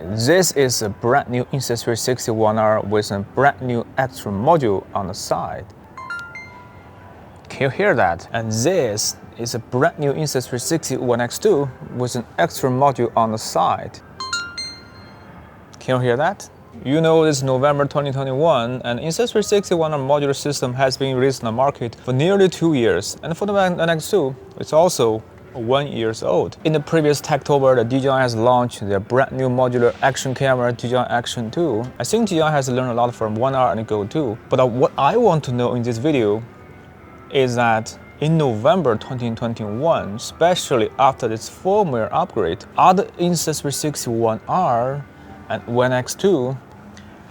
This is a brand new Insta360 1R with a brand new extra module on the side. Can you hear that? And this is a brand new Insta360 1X2 with an extra module on the side. Can you hear that? You know, it's November 2021 and Insta360 1R modular system has been released on the market for nearly 2 years. And for the NX2, it's also 1 year old. In the previous Techtober, the DJI has launched their brand new modular action camera, DJI Action 2. I think DJI has learned a lot from 1R and Go 2. But what I want to know in this video is that in November 2021, especially after this firmware upgrade, are the Insta360 1R and 1X2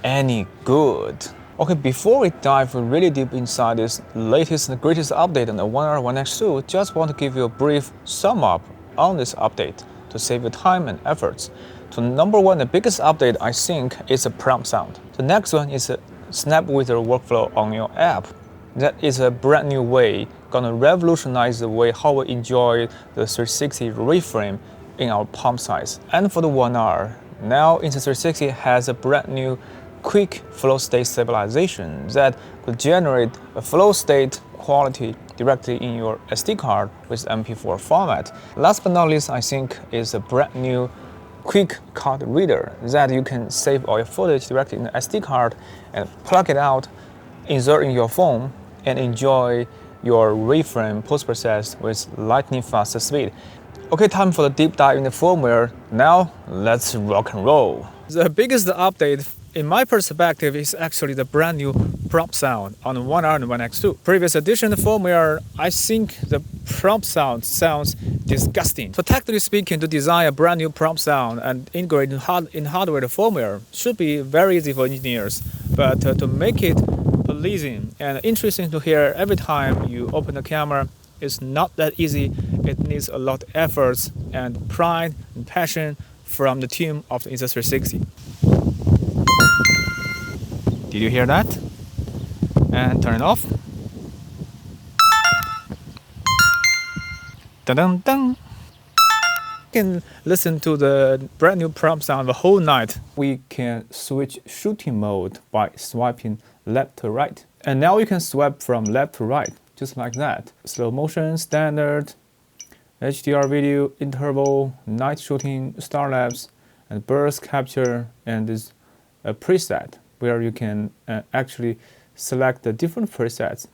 any good? Okay, before we dive really deep inside this latest and greatest update on the 1R 1X2, just want to give you a brief sum up on this update to save you time and efforts. So number one, the biggest update I think is the prompt sound. The next one is a Snappy Wizard workflow on your app. That is a brand new way, gonna revolutionize the way how we enjoy the 360 reframe in our palm size. And for the 1R, now Insta360 has a brand new quick flow state stabilization that could generate a flow state quality directly in your SD card with MP4 format. Last but not least, I think is a brand new quick card reader that you can save all your footage directly in the SD card and plug it out, insert in your phone, and enjoy your reframe post-process with lightning fast speed. Okay, time for the deep dive in the firmware. Now, let's rock and roll. The biggest update in my perspective is actually the brand new prompt sound on 1R and 1X2. Previous edition firmware, I think the prompt sound sounds disgusting. So technically speaking, to design a brand new prompt sound and integrate in hardware the firmware should be very easy for engineers. But to make it pleasing and interesting to hear every time you open the camera, it's not that easy. It needs a lot of efforts and pride and passion from the team of the Insta360. Did you hear that? And turn it off. Dun-dun-dun. You can listen to the brand new prompt sound the whole night. We can switch shooting mode by swiping left to right. And now you can swipe from left to right, just like that. Slow motion, standard, HDR video, interval, night shooting, star lapse, and burst capture, and this preset where you can actually select the different presets.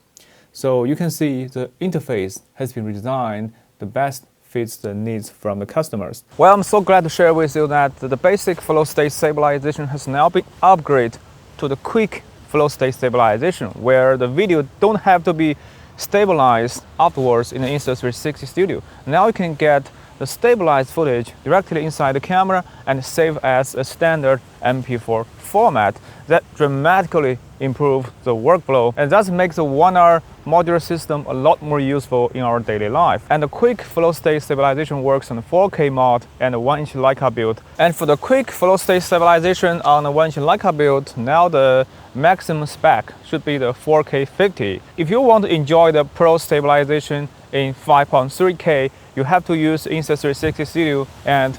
So you can see the interface has been redesigned the best fits the needs from the customers. Well, I'm so glad to share with you that the basic flow state stabilization has now been upgraded to the quick flow state stabilization, where the video don't have to be stabilized afterwards in the Insta360 studio. Now you can get the stabilized footage directly inside the camera and save as a standard MP4 format that dramatically improves the workflow, and thus makes the 1R modular system a lot more useful in our daily life. And the quick flow state stabilization works on the 4K mod and a 1-inch Leica build. And for the quick flow state stabilization on the 1-inch Leica build, now the maximum spec should be the 4K 50. If you want to enjoy the pro stabilization in 5.3K, you have to use Insta360 Studio and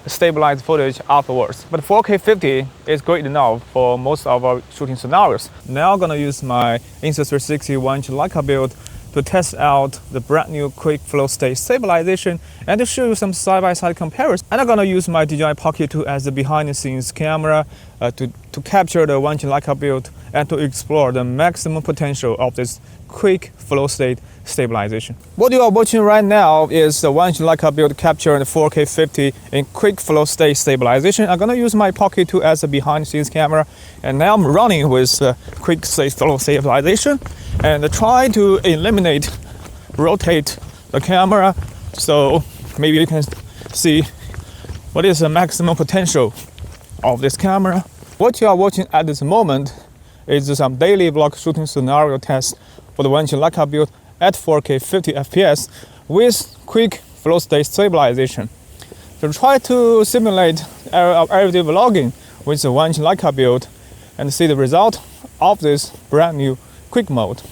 stabilize footage afterwards. But 4K 50 is great enough for most of our shooting scenarios. Now I'm gonna use my Insta360 1-inch Leica build to test out the brand new quick flow state stabilization and to show you some side-by-side comparison. And I'm gonna use my DJI Pocket 2 as the behind-the-scenes camera to capture the 1-inch Leica build and to explore the maximum potential of this quick flow state stabilization. What you are watching right now is the 1-inch Leica build capturing the 4K 50 in quick flow state stabilization. I'm gonna use my Pocket 2 as a behind-the-scenes camera, and now I'm running with quick flow stabilization and try to rotate the camera so maybe you can see what is the maximum potential of this camera. What you are watching at this moment is some daily vlog shooting scenario test for the 1-inch Leica build at 4K 50 FPS with quick flow state stabilization. So try to simulate everyday vlogging with the 1-inch Leica build and see the result of this brand new quick mode.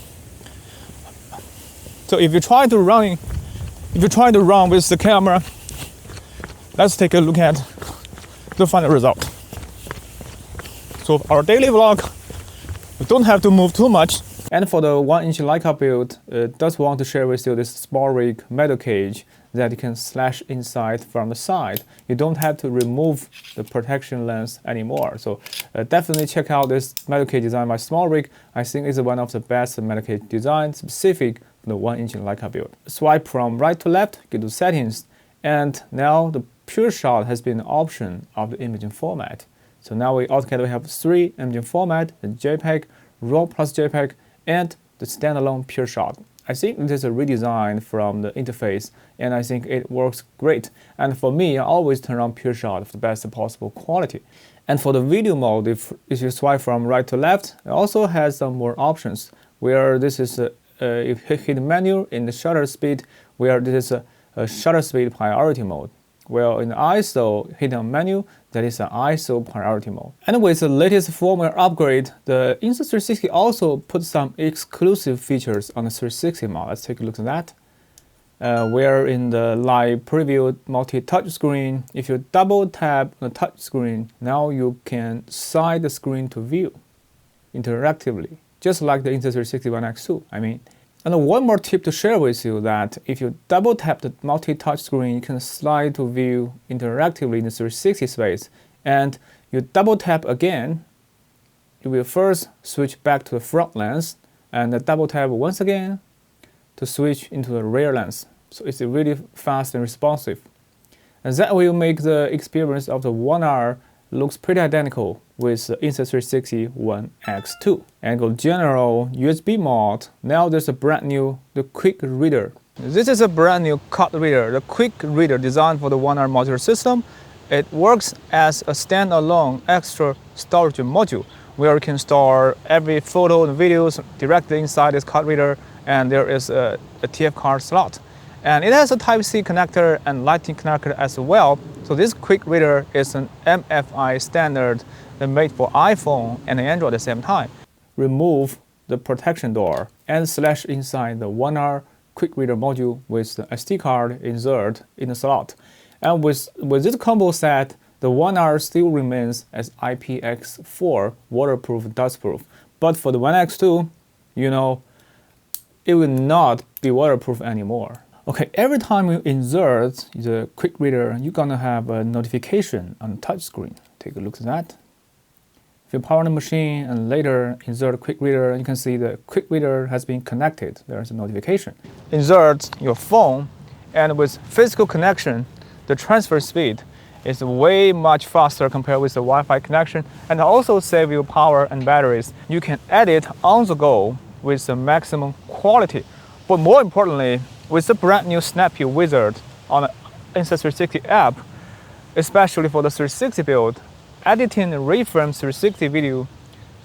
So if you try to run with the camera, let's take a look at the final result. So our daily vlog, we don't have to move too much. And for the 1-inch Leica build, just want to share with you this SmallRig metal cage that you can slash inside from the side. You don't have to remove the protection lens anymore. So definitely check out this metal cage design by SmallRig. I think it's one of the best metal cage designs specific for the 1-inch Leica build. Swipe from right to left, go to settings, and now the PureShot has been an option of the imaging format. So now we altogether have 3 imaging format: the JPEG, RAW plus JPEG, and the standalone PureShot. I think it is a redesign from the interface, and I think it works great. And for me, I always turn on PureShot for the best possible quality. And for the video mode, if you swipe from right to left, it also has some more options, where this is if you hit menu in the shutter speed, where this is a shutter speed priority mode. Well, in the ISO, hit on menu, that is an ISO priority mode. And with the latest firmware upgrade, the Insta360 also put some exclusive features on the 360 model. Let's take a look at that. Where in the live preview multi-touch screen, if you double tap the touch screen, now you can side the screen to view interactively, just like the Insta360 One X2, I mean. And one more tip to share with you, that if you double tap the multi-touch screen, you can slide to view interactively in the 360 space. And you double tap again, you will first switch back to the front lens, and double tap once again to switch into the rear lens. So it's really fast and responsive. And that will make the experience of the 1R looks pretty identical with the Insta360 One X2. And go general USB mode. Now there's a brand new, the quick reader. This is a brand new card reader, the quick reader designed for the 1R modular system. It works as a standalone extra storage module, where you can store every photo and videos directly inside this card reader, and there is a TF card slot. And it has a Type-C connector and Lightning connector as well. So this quick reader is an MFI standard made for iPhone and Android at the same time. Remove the protection door and slash inside the 1R quick reader module with the SD card insert in the slot. And with this combo set, the 1R still remains as IPX4 waterproof, dustproof. But for the One X2, you know, it will not be waterproof anymore. Okay, every time you insert the quick reader, you're gonna have a notification on the touch screen. Take a look at that. If you power the machine and later insert a quick reader, you can see the quick reader has been connected. There's a notification. Insert your phone, and with physical connection, the transfer speed is way much faster compared with the Wi-Fi connection, and also save you power and batteries. You can edit on the go with the maximum quality. But more importantly, with the brand new Snappy Wizard on the Insta360 app, especially for the 360 build, editing and reframe 360 video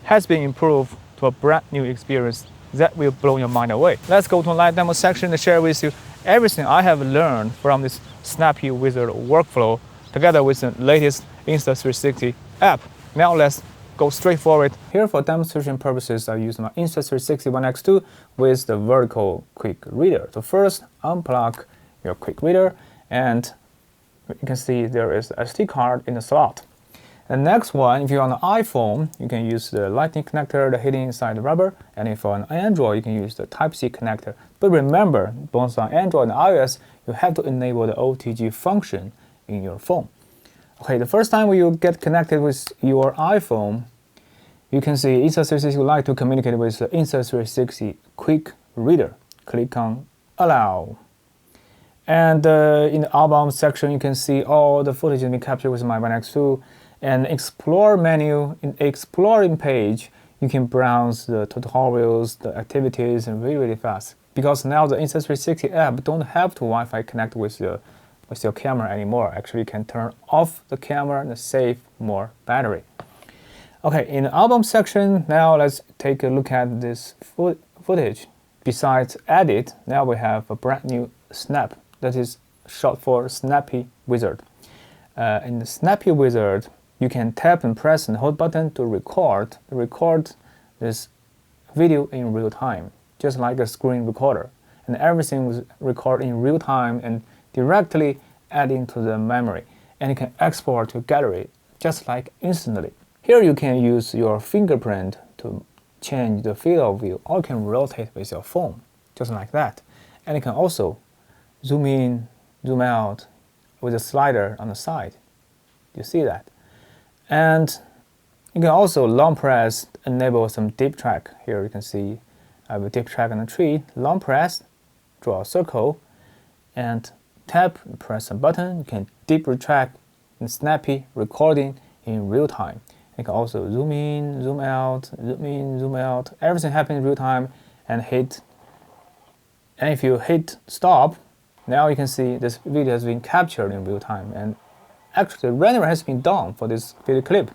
has been improved to a brand new experience that will blow your mind away. Let's go to a live demo section and share with you everything I have learned from this Snappy Wizard workflow together with the latest Insta360 app. Now let's go straight forward. Here for demonstration purposes, I use my Insta360 One X2 with the vertical quick reader. So first, unplug your quick reader, and you can see there is a SD card in the slot. The next one, if you're on an iPhone, you can use the Lightning connector, the hidden inside the rubber, and if you're on Android, you can use the Type-C connector. But remember, both on Android and iOS, you have to enable the OTG function in your phone. Okay, the first time you get connected with your iPhone, you can see Insta360 would like to communicate with the Insta360 quick reader. Click on Allow. And in the outbound section, you can see all the footage has been captured with my One X2. And Explore menu, in Exploring page, you can browse the tutorials, the activities, and really fast. Because now the Insta360 app don't have to Wi-Fi connect with your camera anymore. Actually, you can turn off the camera and save more battery. Okay, in the album section, now let's take a look at this footage. Besides edit, now we have a brand new snap that is short for Snappy Wizard. In the Snappy Wizard, you can tap and press and hold button to record this video in real time, just like a screen recorder. And everything was recorded in real time and directly add into the memory. And you can export to gallery just like instantly. Here you can use your fingerprint to change the field of view, or you can rotate with your phone, just like that. And you can also zoom in, zoom out with a slider on the side. You see that? And you can also long press, enable some deep track. Here you can see I have a deep track on the tree. Long press, draw a circle, and tap, press a button. You can deep retract and snappy recording in real time. You can also zoom in, zoom out, zoom in, zoom out. Everything happens in real time, and hit. And if you hit stop, now you can see this video has been captured in real time. And actually, the render has been done for this video clip.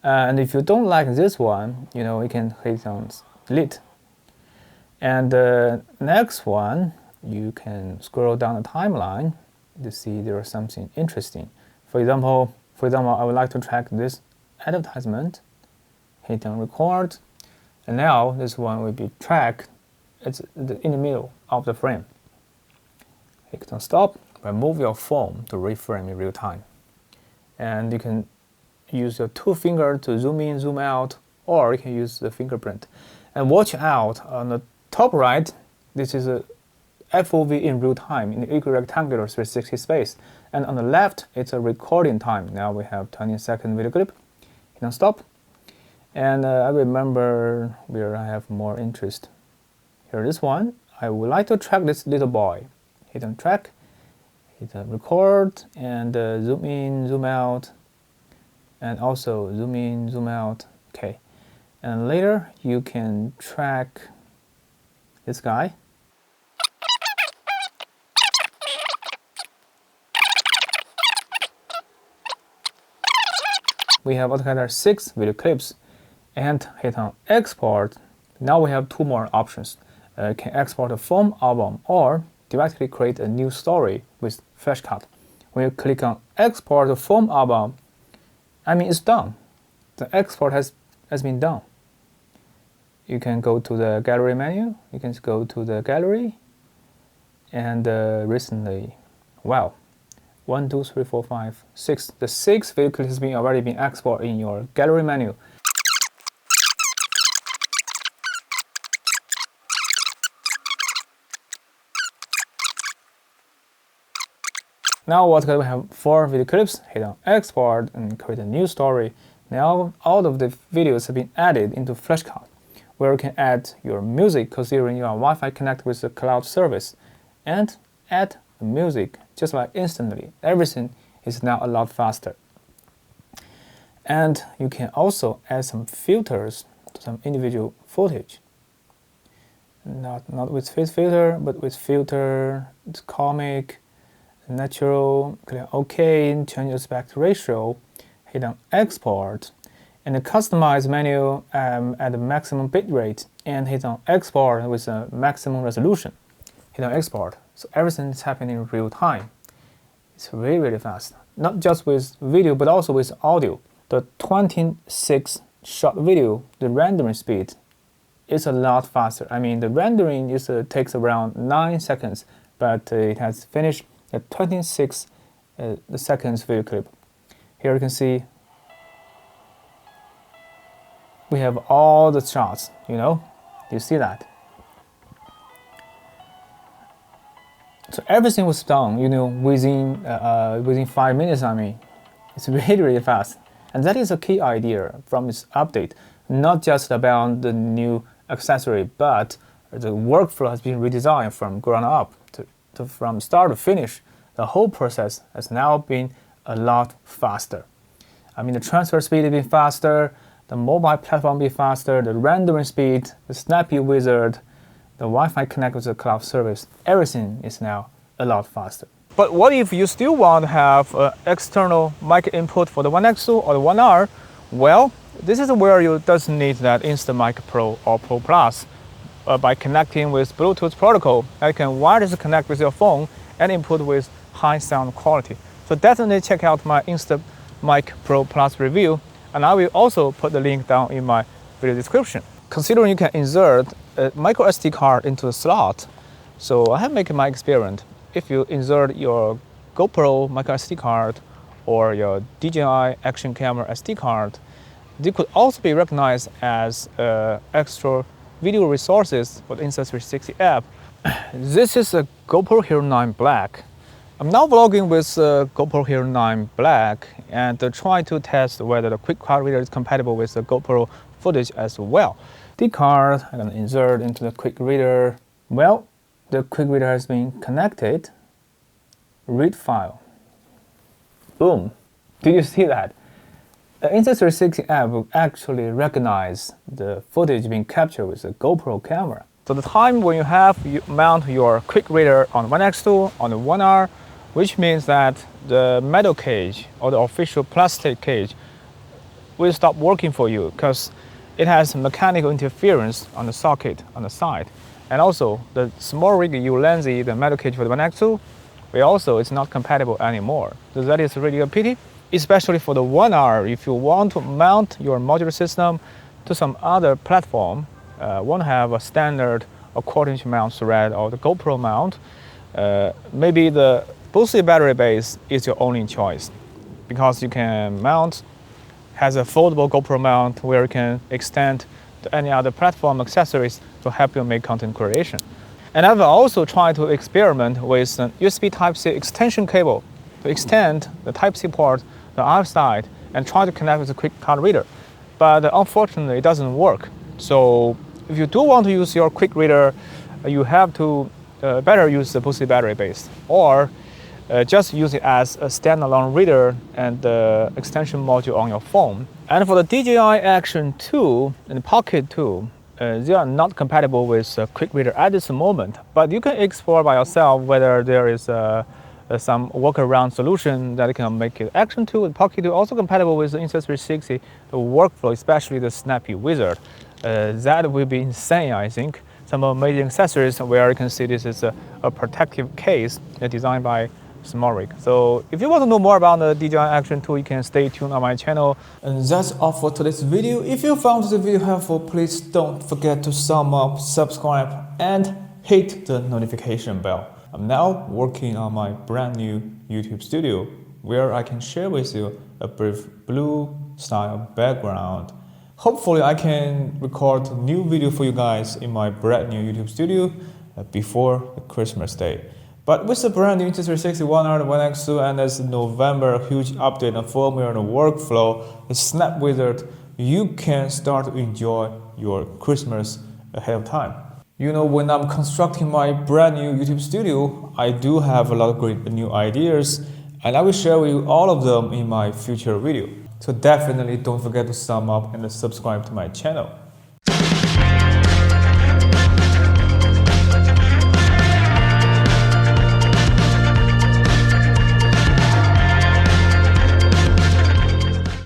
And if you don't like this one, you can hit on delete. And the next one, you can scroll down the timeline to see there is something interesting. For example, I would like to track this advertisement. Hit on record, and now this one will be tracked. It's in the middle of the frame. Hit on stop, but move your phone to reframe in real time. And you can use your two fingers to zoom in, zoom out, or you can use the fingerprint. And watch out, on the top right, this is a FOV in real time in the equirectangular 360 space. And on the left, it's a recording time. Now we have 20-second video clip. Hit on stop. And I remember where I have more interest. Here, this one. I would like to track this little boy. Hit on track, hit on record, and zoom in, zoom out, and also zoom in, zoom out. Okay. And later, you can track this guy. We have altogether 6 video clips, and hit on export. Now we have 2 more options. You can export a foam album or directly create a new story with Flashcut. When you click on export the foam album, it's done. The export has been done. You can go to the gallery menu. You can go to the gallery, and recently, wow. 1, 2, 3, 4, 5, 6. The 6 video clips has already been exported in your gallery menu. Now we have 4 video clips. Hit on export and create a new story. Now all of the videos have been added into Flashcut, where you can add your music considering you are Wi-Fi connected with the cloud service, and add the music just like instantly. Everything is now a lot faster. And you can also add some filters to some individual footage. Not with face filter, but with filter, it's comic, natural, click OK, change aspect ratio, hit on export, and the customize menu at the maximum bitrate, and hit on export with a maximum resolution. Hit on export. So everything is happening in real time. It's really, really fast. Not just with video, but also with audio. The 26-shot video, the rendering speed is a lot faster. The rendering takes around 9 seconds, but it has finished at 26 seconds video clip. Here you can see we have all the shots, you see that. So everything was done, within 5 minutes. It's really, really fast. And that is a key idea from this update. Not just about the new accessory, but the workflow has been redesigned from ground up, from start to finish. The whole process has now been a lot faster. The transfer speed has been faster, the mobile platform has been faster, the rendering speed, the Snappy Wizard, the Wi-Fi connect with the cloud service, everything is now a lot faster. But what if you still want to have external mic input for the 1X2 or the 1R? Well, this is where you doesn't need that Instamic Pro or Pro Plus. By connecting with Bluetooth protocol, you can wirelessly connect with your phone and input with high sound quality. So definitely check out my Instamic Pro Plus review, and I will also put the link down in my video description. Considering you can insert a micro SD card into the slot, so I have made my experiment. If you insert your GoPro micro SD card or your DJI action camera SD card, they could also be recognized as extra video resources for the Insta360 app. This is a GoPro Hero 9 Black. I'm now vlogging with GoPro Hero 9 Black and try to test whether the quick card reader is compatible with the GoPro footage as well. The card I'm going to insert into the quick reader. Well, the quick reader has been connected. Read file. Boom. Do you see that? The Insta360 app will actually recognize the footage being captured with the GoPro camera. So the time when you mount your quick reader on one X2 on the 1R, which means that the metal cage or the official plastic cage will stop working for you because it has mechanical interference on the socket on the side. And also the SmallRig U-Lenzy, the metal cage for the 1X2, it's not compatible anymore. So that is really a pity, especially for the 1R. If you want to mount your modular system to some other platform, want to have a standard or quarter-inch mount thread or the GoPro mount, maybe the boosted battery base is your only choice because you can mount, has a foldable GoPro mount where you can extend to any other platform accessories to help you make content creation. And I've also tried to experiment with an USB Type-C extension cable to extend the Type-C port to the other side and try to connect with the quick card reader. But unfortunately, it doesn't work. So if you do want to use your quick reader, you have to better use the boosted battery base or just use it as a standalone reader and the extension module on your phone. And for the DJI Action 2 and Pocket 2, they are not compatible with a quick reader at this moment, but you can explore by yourself whether there is some workaround solution that can make it Action 2 and Pocket 2 also compatible with the Insta360 workflow, especially the Snappy Wizard. That will be insane, I think. Some amazing accessories where you can see this is a protective case designed by SmallRig. So if you want to know more about the DJI Action 2, you can stay tuned on my channel. And that's all for today's video. If you found this video helpful, please don't forget to thumb up, subscribe, and hit the notification bell. I'm now working on my brand new YouTube studio where I can share with you a brief blue style background. Hopefully I can record a new video for you guys in my brand new YouTube studio before the Christmas day. But with the brand new Insta360 1R and 1X2 and as November huge update on firmware and workflow, the Snappy Wizard, you can start to enjoy your Christmas ahead of time. You know, when I'm constructing my brand new YouTube studio, I do have a lot of great new ideas and I will share with you all of them in my future video. So definitely don't forget to thumb up and subscribe to my channel.